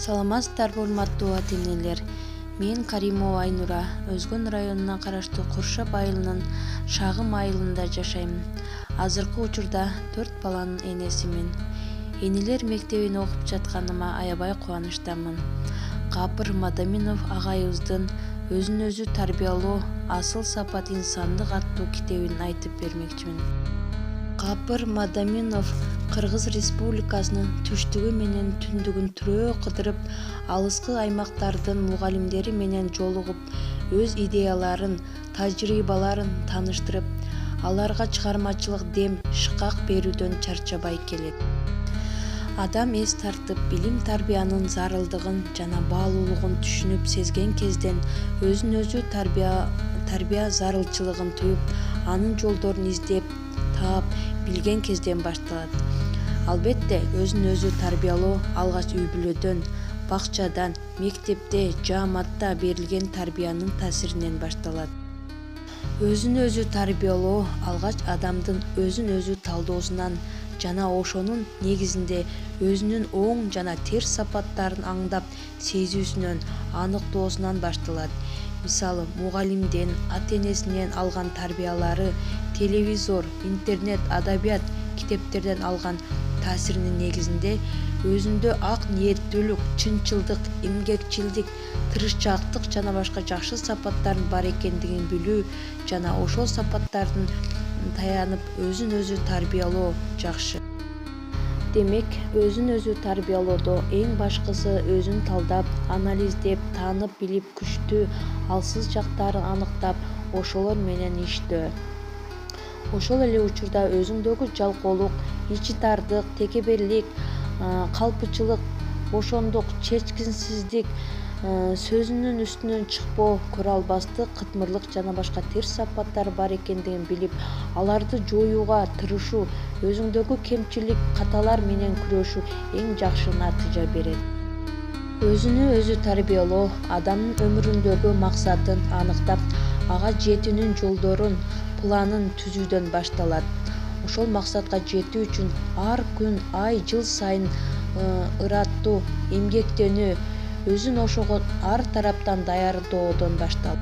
Саламатсыздарбы урматтуу ата-энелер. Мен Каримова Айнура, Өзгөн районуна караштуу Куршап айылынын Шагым айылында жашайм. Азыркы учурда 4 баланын энесимин. Энелер мектебин окуп жатканыма аябай кубанычтамын. Капыр Мадаминов агайыбыздын өзүн өзү тарбиялоо, асыл сапат инсандык аттуу китебин айтып бермекчимин. Капыр Мадаминов Кыргыз Республикасынын түштүгү менен түндүгүн түрөө кыдырып, алыскы аймактардын мугалимдери менен жолугуп, өз идеяларын, тажрыйбаларын тааныштырып, аларга чыгармачылык дем, шыкак берүүдөн чарчабай келет. Адам эс тартып, билим тарбиянын зарылдыгын жана баалуулугун түшүнүп сезген кезден өзүн өзү тарбия зарылчылыгын туюп, анын жолдорун издеп, таап, билген кезден башталат. Албетте, өзүн өзү тарбиялоо алгач үй-бүлөдөн, бакчадан, мектепте, жааматта берилген тарбиянын таасиринен башталат. Өзүн өзү тарбиялоо алгач адамдын өзүн өзү талдоосунан жана ошонун негизинде өзүнүн оң жана терс сапаттарын аңдап сезүүсүнөн, аныктоосунан башталат. Мисалы, мугалимден, ата-энесинен алган тарбиялары, телевизор, интернет, адабият, китептерден алган таасиринин негизинде өзүндө ак ниеттүүлүк, чынчылдык, эмгекчилдик, тырышчаактык жана башка жакшы сапаттардын бар экендигин билүү жана ошол сапаттардын таянып өзүн өзү тарбиялоо жакшы. Демек, өзүн өзү тарбиялоодо эң башкысы өзүн талдап, анализдеп, таанып билип, күчтүү, алсыз жактарын аныктап, ошолор менен иштөө. Ошол эле учурда өзүңдөгү жалкоолук, ичи-тардык, текеберлик, калпычылык, бошондук, чечкинсиздик, сөзүнүн үстүнөн чыкпоо, көрө албастык, кытмырлык жана башка терс сапаттар бар экендигин билип, аларды жоюуга тырышуу, өзүңдөгү кемчилик, каталар менен күрөшүү эң жакшы натыйжа берет. Өзүнү өзү тарбиялоо адамдын өмүрүндөгү максатын аныктап, ага жетүүнүн жолдорун, планын түзүүдөн башталат. Ошол максатка жетүү үчүн ар күн, ай, жыл сайын ыраттуу эмгектенүү, өзүн ошого ар тараптан даярдоодон башталат.